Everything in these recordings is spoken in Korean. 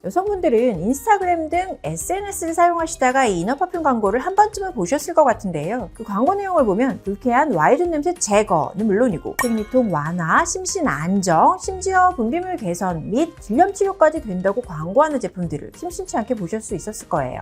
여성분들은 인스타그램 등 SNS를 사용하시다가 이 이너 퍼퓸 광고를 한 번쯤은 보셨을 것 같은데요. 그 광고 내용을 보면 불쾌한 Y존 냄새 제거는 물론이고 생리통 완화, 심신 안정, 심지어 분비물 개선 및 질염 치료까지 된다고 광고하는 제품들을 심심치 않게 보실 수 있었을 거예요.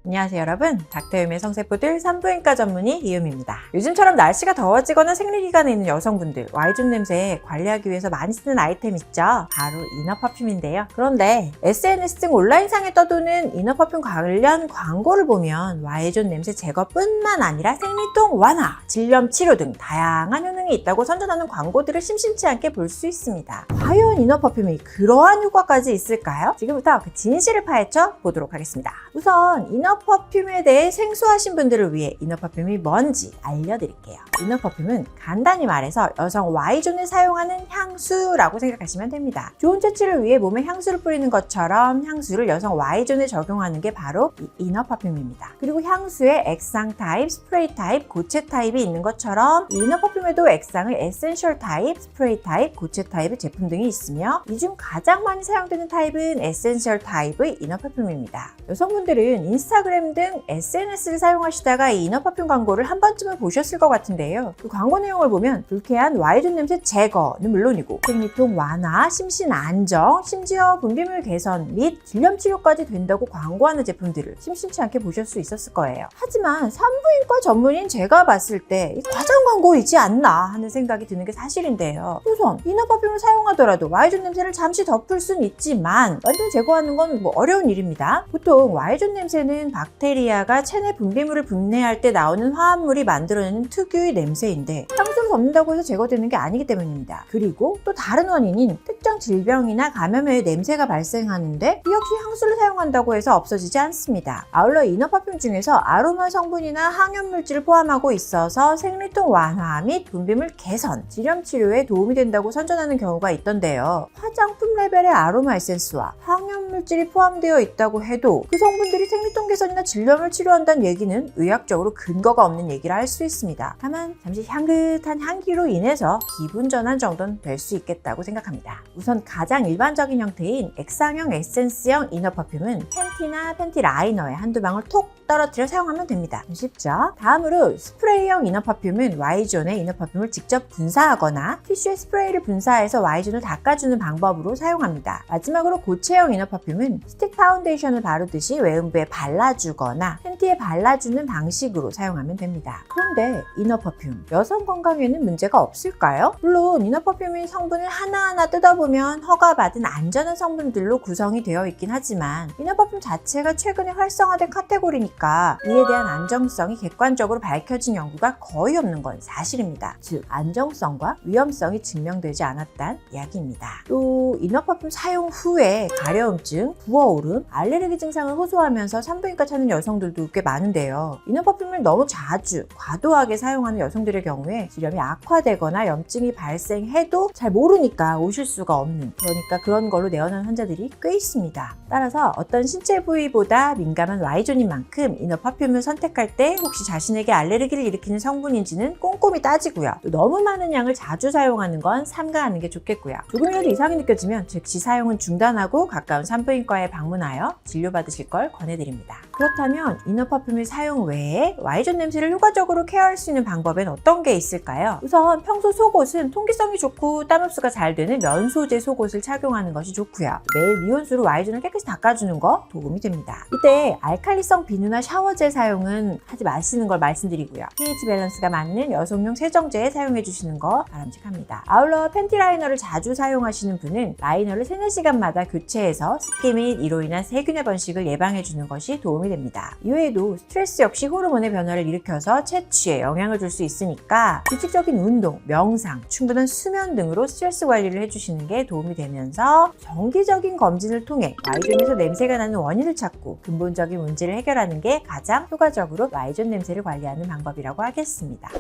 안녕하세요 여러분, 닥터유미의 성세포들 산부인과 전문의 이유미입니다. 요즘처럼 날씨가 더워지거나 생리기간에 있는 여성분들 Y존 냄새 관리하기 위해서 많이 쓰는 아이템 있죠? 바로 이너 퍼퓸인데요. 그런데 SNS 등 온라인상에 떠도는 이너 퍼퓸 관련 광고를 보면 Y존 냄새 제거뿐만 아니라 생리통 완화, 질염 치료 등 다양한 효능이 있다고 선전하는 광고들을 심심치 않게 볼 수 있습니다. 과연 이너 퍼퓸이 그러한 효과까지 있을까요? 지금부터 그 진실을 파헤쳐 보도록 하겠습니다. 우선 이너 퍼퓸에 대해 생소하신 분들을 위해 이너 퍼퓸이 뭔지 알려드릴게요. 이너 퍼퓸은 간단히 말해서 여성 Y존을 사용하는 향수라고 생각하시면 됩니다. 좋은 채취를 위해 몸에 향수를 뿌리는 것처럼 향수를 여성 Y존에 적용하는 게 바로 이 이너 퍼퓸입니다. 그리고 향수에 액상 타입, 스프레이 타입, 고체 타입이 있는 것처럼 이 이너 퍼퓸에도 액상의 에센셜 타입, 스프레이 타입, 고체 타입의 제품 등이 있으며 이 중 가장 많이 사용되는 타입은 에센셜 타입의 이너 퍼퓸입니다. 여성분들은 인스타그램 등 SNS를 사용하시다가 이 이너 퍼퓸 광고를 한 번쯤은 보셨을 것 같은데요. 그 광고 내용을 보면 불쾌한 Y존 냄새 제거는 물론이고 생리통 완화, 심신 안정, 심지어 분비물 개선 및 질염 치료까지 된다고 광고하는 제품들을 심심치 않게 보실 수 있었을 거예요. 하지만 산부인과 전문인 제가 봤을 때 과장 광고이지 않나 하는 생각이 드는 게 사실인데요. 우선 이너 퍼퓸을 사용하더라도 Y존 냄새를 잠시 덮을 순 있지만 완전히 제거하는 건 어려운 일입니다. 보통 Y존 냄새는 박테리아가 체내 분비물을 분해할 때 나오는 화합물이 만들어내는 특유의 냄새인데 향수를 덮는다고 해서 제거되는 게 아니기 때문입니다. 그리고 또 다른 원인인 특정 질병이나 감염에 의해 냄새가 발생하는데 이 역시 향수를 사용한다고 해서 없어지지 않습니다. 아울러 이너 퍼퓸 중에서 아로마 성분이나 항염물질을 포함하고 있어서 생리통 완화 및 분비물 개선, 질염 치료에 도움이 된다고 선전하는 경우가 있던데요. 화장품 레벨의 아로마 에센스와 항염물질이 포함되어 있다고 해도 그 성분들이 생리통 개선이나 질염을 치료한다는 얘기는 의학적으로 근거가 없는 얘기를 할 수 있습니다. 다만 잠시 향긋한 향기로 인해서 기분 전환 정도는 될 수 있겠다고 생각합니다. 우선 가장 일반적인 형태인 액상형 에센스형 이너 퍼퓸은 팬티나 팬티 라이너에 한두 방울 톡 떨어뜨려 사용하면 됩니다. 쉽죠? 다음으로 스프레이형 이너 퍼퓸은 Y존의 이너 퍼퓸을 직접 분사하거나 티슈에 스프레이를 분사해서 Y존을 닦아주는 방법으로 사용합니다. 마지막으로 고체형 이너 퍼퓸은 스틱 파운데이션을 바르듯이 외음부에 발라주거나 팬티에 발라주는 방식으로 사용하면 됩니다. 그런데 이너 퍼퓸, 여성 건강에는 문제가 없을까요? 물론 이너 퍼퓸의 성분을 하나하나 뜯어보면 허가받은 안전한 성분들로 구성이 되어 있긴 하지만 이너 퍼퓸 자체가 최근에 활성화된 카테고리니까 이에 대한 안정성이 객관적으로 밝혀진 연구가 거의 없는 건 사실입니다. 즉 안정성과 위험성이 증명되지 않았다는 이야기입니다. 또 이너 퍼퓸 사용 후에 가려움증, 부어오름, 알레르기 증상을 호소하면서 산부인과 찾는 여성들도 꽤 많은데요. 이너 퍼퓸을 너무 자주 과도하게 사용하는 여성들의 경우에 질염이 악화되거나 염증이 발생해도 잘 모르니까 오실 수가 없는, 그러니까 그런 걸로 내원하는 환자들이 꽤 있습니다. 따라서 어떤 신체 부위보다 민감한 Y존인 만큼 이너 퍼퓸을 선택할 때 혹시 자신에게 알레르기를 일으키는 성분인지는 꼼꼼히 따지고요. 또 너무 많은 양을 자주 사용하는 건 삼가하는 게 좋겠고요. 조금이라도 이상이 느껴지면 즉시 사용은 중단하고 가까운 산부인과에 방문하여 진료받으실 걸 권해드립니다. 그렇다면 이너 퍼퓸의 사용 외에 Y존 냄새를 효과적으로 케어할 수 있는 방법엔 어떤 게 있을까요? 우선 평소 속옷은 통기성이 좋고 땀 흡수가 잘 되는 면 소재 속옷을 착용하는 것이 좋고요. 매일 미온수로 Y존을 깨끗이 닦아주는 거 도움이 됩니다. 이때 알칼리성 비누나 샤워젤 사용은 하지 마시는 걸 말씀드리고요. pH 밸런스가 맞는 여성용 세정제 사용해 주시는 거 바람직합니다. 아울러 팬티 라이너를 자주 사용하시는 분은 라이너를 3-4시간마다 교체해서 습기 및 이로 인한 세균의 번식을 예방해 주는 것이 도움이 됩니다. 이외에도 스트레스 역시 호르몬의 변화를 일으켜서 채취에 영향을 줄 수 있으니까 규칙적인 운동, 명상, 충분한 수면 등으로 스트레스 관리를 해주시는 게 도움이 되면서 정기적인 검진을 통해 Y존에서 냄새가 나는 원인을 찾고 근본적인 문제를 해결하는 게 가장 효과적으로 Y존 냄새를 관리하는 방법이라고 하겠습니다.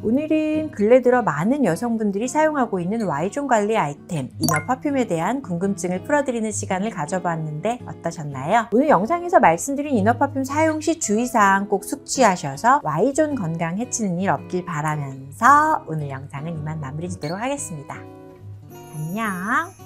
오늘은 근래 들어 많은 여성분들이 사용하고 있는 Y존 관리 아이템 이너 퍼퓸에 대한 궁금증을 풀어드리는 시간을 가져봤는데 어떠셨나요? 오늘 영상에서 말씀드린 이너 퍼퓸 사용 시 주의사항 꼭 숙지하셔서 Y존 건강 해치는 일 없길 바라면서 오늘 영상은 이만 마무리 짓도록 하겠습니다. 안녕.